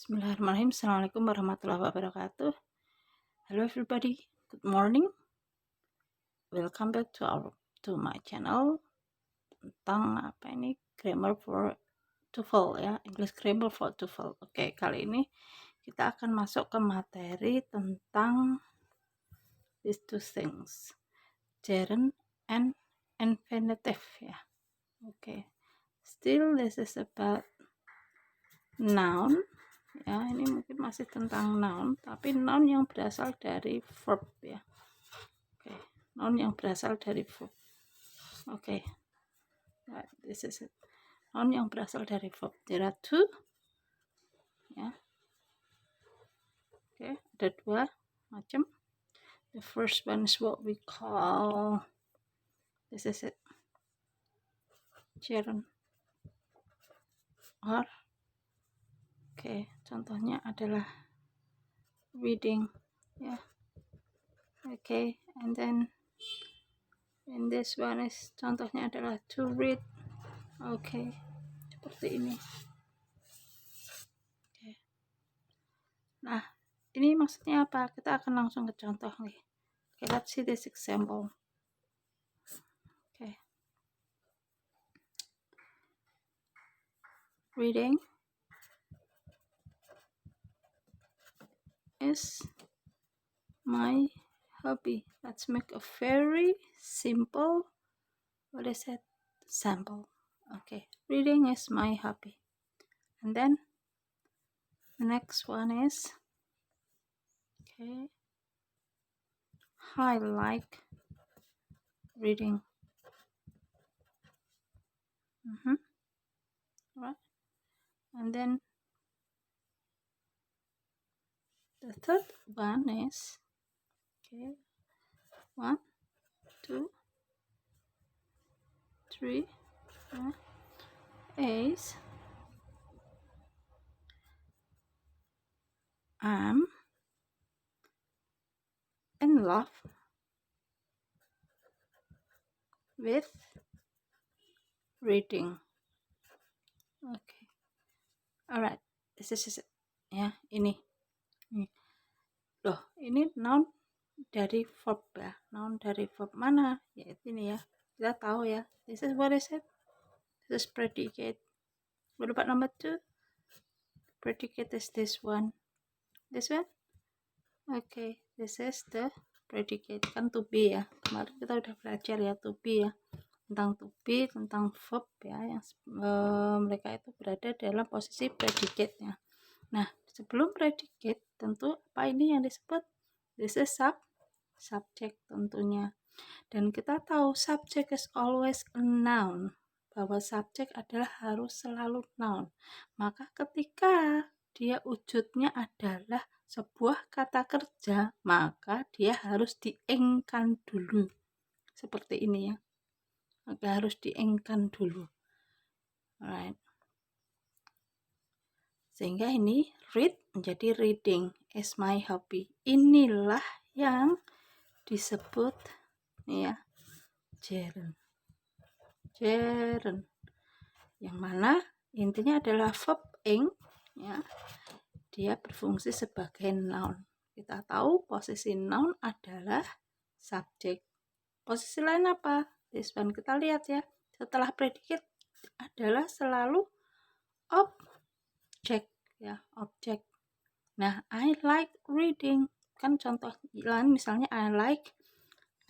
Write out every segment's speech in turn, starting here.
Bismillahirrahmanirrahim. Assalamualaikum warahmatullahi wabarakatuh. Hello everybody. Good morning. Welcome back to my channel tentang grammar for TOEFL ya, English grammar for TOEFL. Oke, kali ini kita akan masuk ke materi tentang these two things, gerund and infinitive ya. Oke. Still this is about noun. Ya, ini mungkin masih tentang noun, tapi noun yang berasal dari verb ya. Oke, noun yang berasal dari verb. Oke, this is it. Noun yang berasal dari verb. There are two. Ya. Oke, ada dua macam. The first one is what we call, this is it, gerund or. Oke, contohnya adalah reading ya. Oke, and then in this one is contohnya adalah to read. Oke, seperti ini. Oke. Nah, ini maksudnya apa? Kita akan langsung ke contoh nih. Okay, let's see this example. Okay. Reading is my hobby. Let's make a very simple, what is it? Sample. Okay, reading is my hobby. And then the next one is, okay, I like reading. Right. And then the third one is, okay, 1, 2, 3, is I'm in love with reading. Okay, alright, this is it. Ya, ini. Loh, ini noun dari verb ya. Noun dari verb mana? Yaitu ini ya. Kita tahu ya. This is what is it? This is predicate. What about number 2? Predicate is this one. This one? Okay, this is the predicate. Kan to be ya. Kemarin kita udah belajar ya to be ya. Tentang to be, tentang verb ya, yang mereka itu berada dalam posisi predicate ya. Nah, sebelum predicate tentu apa ini yang disebut? This is subject tentunya. Dan kita tahu subject is always a noun, bahwa subjek adalah harus selalu noun. Maka ketika dia wujudnya adalah sebuah kata kerja, maka dia harus diengkan dulu. Seperti ini ya. Maka harus diengkan dulu. Alright. Sehingga ini read menjadi reading is my hobby. Inilah yang disebut ya gerund. Gerund. Yang mana intinya adalah verb ing ya. Dia berfungsi sebagai noun. Kita tahu posisi noun adalah subjek. Posisi lain apa? This one kita lihat ya. Setelah predicate adalah selalu objek ya, objek. Nah, I like reading. Kan contoh lain misalnya I like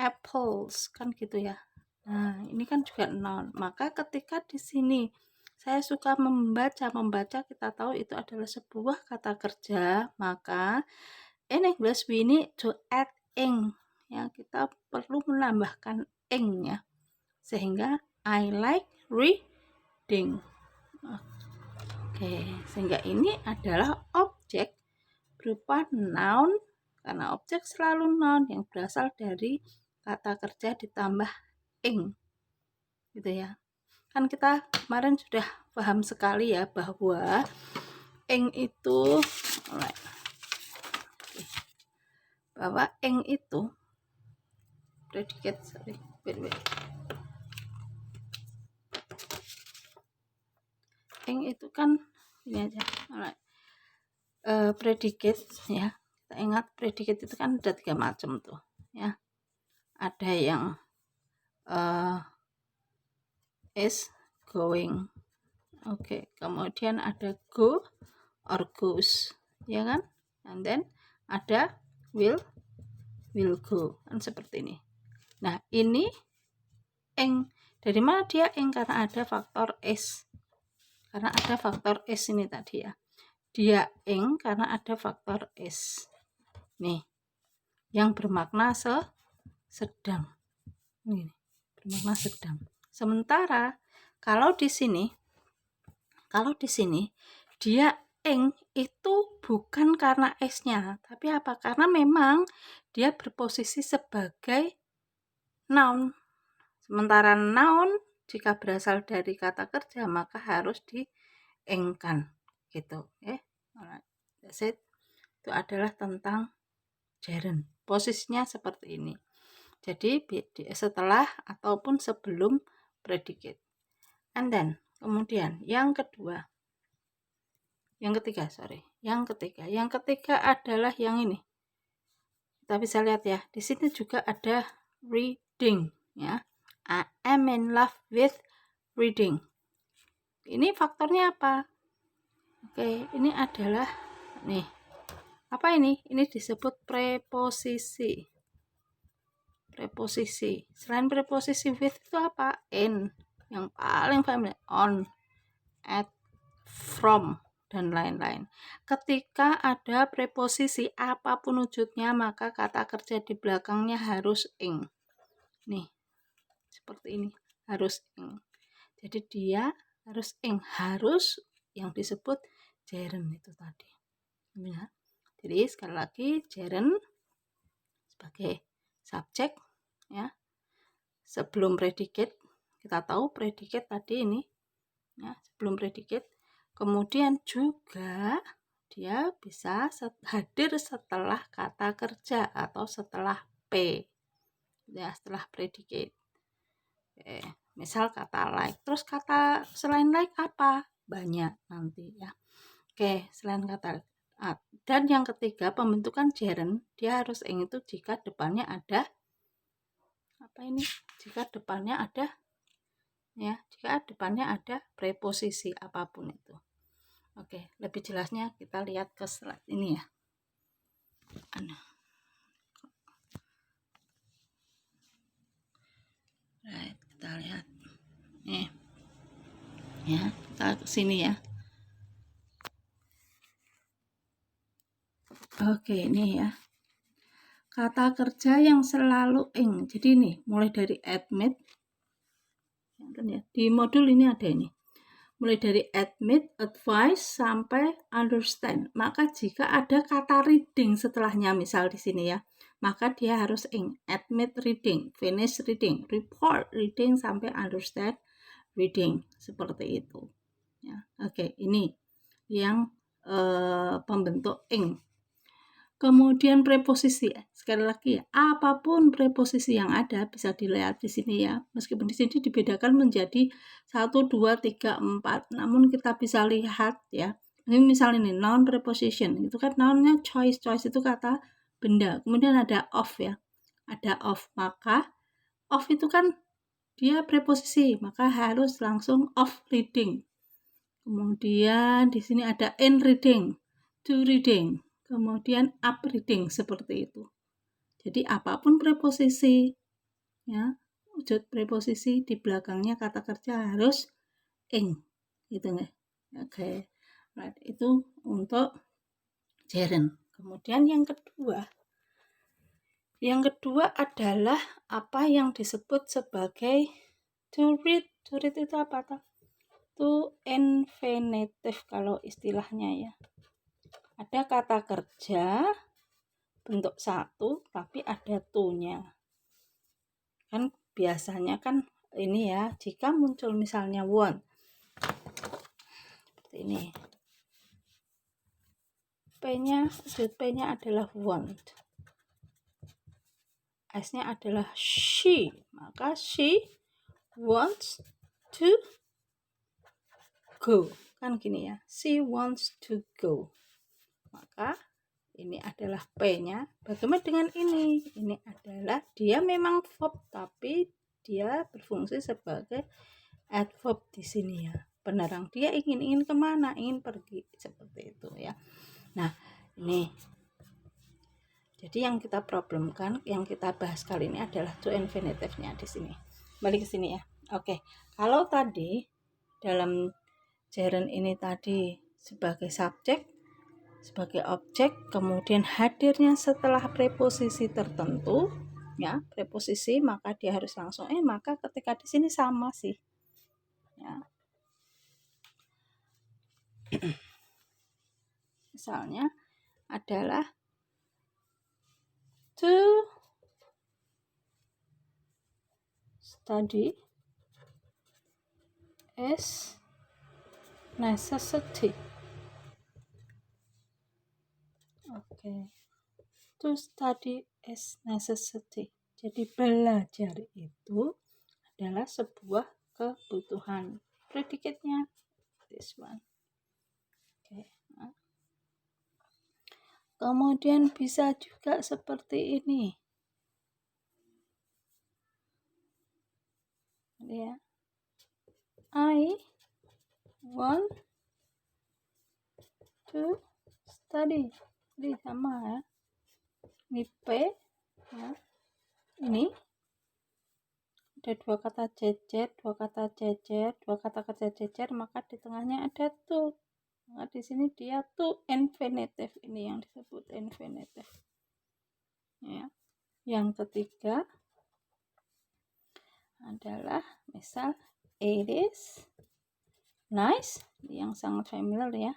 apples kan gitu ya. Nah, ini kan juga noun. Maka ketika di sini saya suka membaca kita tahu itu adalah sebuah kata kerja, maka in English we need to add ing. Ya, kita perlu menambahkan ing ya. Sehingga I like reading. Oke, sehingga ini adalah objek berupa noun, karena objek selalu noun yang berasal dari kata kerja ditambah ing. Gitu ya. Kan kita kemarin sudah paham sekali ya bahwa ing itu bahwa ing itu predicate, ing itu kan ini aja. Alright. predicate ya. Kita ingat predicate itu kan ada 3 macam tuh ya. Ada yang is, going. Oke, kemudian ada go or goes, ya kan? And then ada will go, kan seperti ini. Nah, ini ing. Dari mana dia ing? Karena ada faktor is. Karena ada faktor is ini tadi ya. Dia ing karena ada faktor is. Nih, yang bermakna sedang. Ini bermakna sedang. Sementara kalau di sini dia ing itu bukan karena s-nya, tapi apa? Karena memang dia berposisi sebagai noun. Sementara noun jika berasal dari kata kerja maka harus di-ing-kan gitu, ya. That's it. Itu adalah tentang gerund. Posisinya seperti ini. Jadi setelah ataupun sebelum predicate. And then kemudian yang ketiga adalah yang ini. Kita bisa lihat ya, di sini juga ada reading ya. I am in love with reading. Ini faktornya apa? Oke, ini adalah nih. Apa ini? Ini disebut preposisi. Preposisi. Selain preposisi with itu apa? In. Yang paling familiar, on, at, from, dan lain-lain. Ketika ada preposisi apapun wujudnya, maka kata kerja di belakangnya harus ing. Nih, seperti ini, harus ing. Jadi dia harus ing, harus yang disebut gerund itu tadi. Ya. Jadi sekali lagi gerund sebagai subjek ya. Sebelum predicate, kita tahu predicate tadi ini ya, sebelum predicate. Kemudian juga dia bisa hadir setelah kata kerja atau setelah P ya, setelah predicate. Misal kata like, terus kata selain like apa? Banyak nanti ya. Oke, selain kata dan yang ketiga pembentukan gerund dia harus ing itu jika depannya ada apa ini? Jika depannya ada ya, jika depannya ada preposisi apapun itu. Oke, lebih jelasnya kita lihat ke slide ini ya. Right, kita lihat. Nih. Ya, kita ke sini ya. Oke, ini ya. Kata kerja yang selalu ing. Jadi ini mulai dari admit. Di modul ini ada ini. Mulai dari admit, advice, sampai understand. Maka jika ada kata reading setelahnya, misal di sini ya, maka dia harus ing. Admit reading, finish reading, report reading, sampai understand reading. Seperti itu. Ya. Oke, ini yang pembentuk ing. Kemudian preposisi, sekali lagi ya, apapun preposisi yang ada bisa dilihat di sini ya. Meskipun di sini dibedakan menjadi 1, 2, 3, 4. Namun kita bisa lihat ya. Ini misalnya ini noun preposition, itu kan nounnya choice itu kata benda. Kemudian ada of ya. Ada of, maka of itu kan dia preposisi, maka harus langsung of reading. Kemudian di sini ada in reading, to reading, kemudian up reading, seperti itu. Jadi apapun preposisi ya, wujud preposisi di belakangnya kata kerja harus ing, gitu ya. Oke. Right, itu untuk gerund. Kemudian yang kedua adalah apa yang disebut sebagai to read. To read itu apa tuh? To infinitive kalau istilahnya ya. Ada kata kerja bentuk satu tapi ada to-nya. Kan biasanya kan ini ya, jika muncul misalnya want. Seperti ini. P-nya adalah want. S-nya adalah she. Maka she wants to go. Kan gini ya. She wants to go. maka ini adalah P-nya. Bagaimana dengan ini? Ini adalah dia memang verb tapi dia berfungsi sebagai adverb di sini ya. Penerang. Dia ingin kemana? Ingin pergi, seperti itu ya. Nah, ini. Jadi yang kita problemkan, yang kita bahas kali ini adalah to infinitive-nya di sini. Balik ke sini ya. Oke. Kalau tadi dalam gerund ini tadi sebagai subjek, sebagai objek, kemudian hadirnya setelah preposisi tertentu, ya, preposisi, maka dia harus langsung maka ketika di sini sama sih. Ya. Misalnya adalah to study is necessity. Oke. To study is necessity. Jadi belajar itu adalah sebuah kebutuhan. Predicate-nya this one. Oke. Kemudian bisa juga seperti ini. Ya. I want to study. Jadi sama ya. Ini P ya. Ini ada dua kata jejer, dua kata kerja jejer, maka di tengahnya ada to. Maka di sini dia to infinitive, ini yang disebut infinitive. Ya. Yang ketiga adalah misal it is nice, yang sangat familiar ya,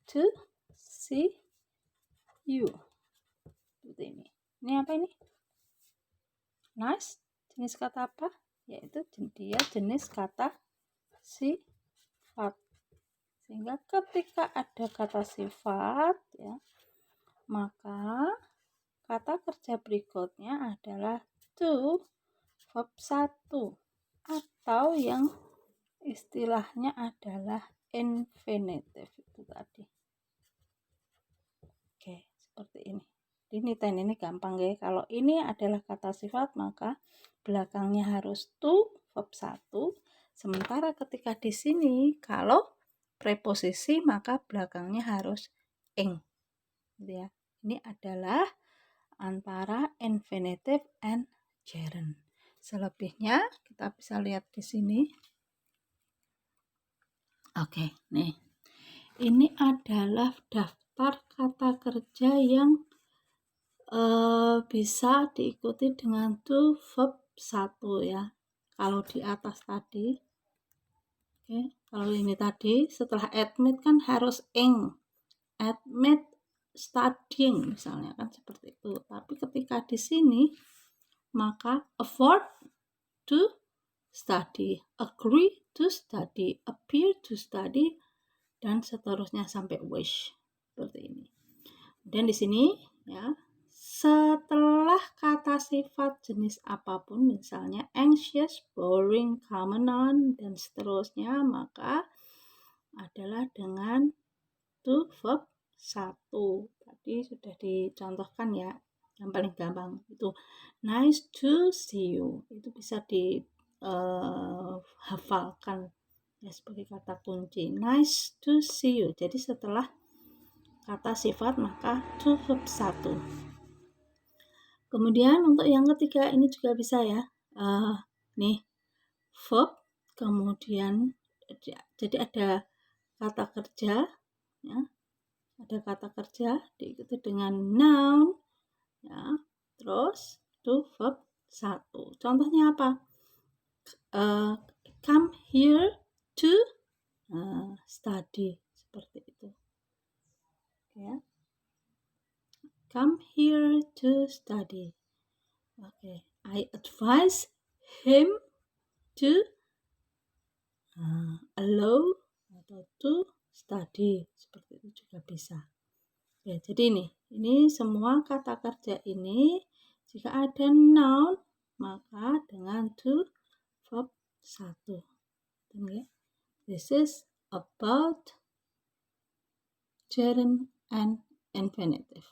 to see you. Seperti ini. Ini apa ini? Nice, jenis kata apa? Yaitu dia jenis kata sifat. Sehingga ketika ada kata sifat ya, maka kata kerja berikutnya adalah to verb 1 atau yang istilahnya adalah infinitive itu tadi. Oke, seperti ini. Ini gampang ya. Kalau ini adalah kata sifat, maka belakangnya harus to verb 1. Sementara ketika di sini kalau preposisi maka belakangnya harus ing. Gitu ya. Ini adalah antara infinitive and gerund. Selebihnya kita bisa lihat di sini. Oke, nih. Ini adalah daftar kata kerja yang bisa diikuti dengan to verb 1 ya. Kalau di atas tadi, oke, kalau ini tadi setelah admit kan harus ing. Admit studying misalnya kan seperti itu. Tapi ketika di sini maka afford to study, agree to study, appear to study, dan seterusnya sampai wish seperti ini. Dan di sini ya, setelah kata sifat jenis apapun, misalnya anxious, boring, common on, dan seterusnya, maka adalah dengan to verb 1. Tadi sudah dicontohkan ya, yang paling gampang itu nice to see you. Itu bisa dihafalkan ya sebagai kata kunci. Nice to see you. Jadi setelah kata sifat maka to verb 1. Kemudian untuk yang ketiga ini juga bisa ya. Nih verb, kemudian jadi ada kata kerja ya. Ada kata kerja diikuti dengan noun ya. Terus to verb 1. Contohnya apa? Come here to study, seperti itu. Ya. Come here to study. Okay. I advise him to allow atau to study, seperti itu juga bisa. Ya, jadi ini semua kata kerja ini jika ada noun maka dengan to verb 1. Okay. This is about gerund and infinitive.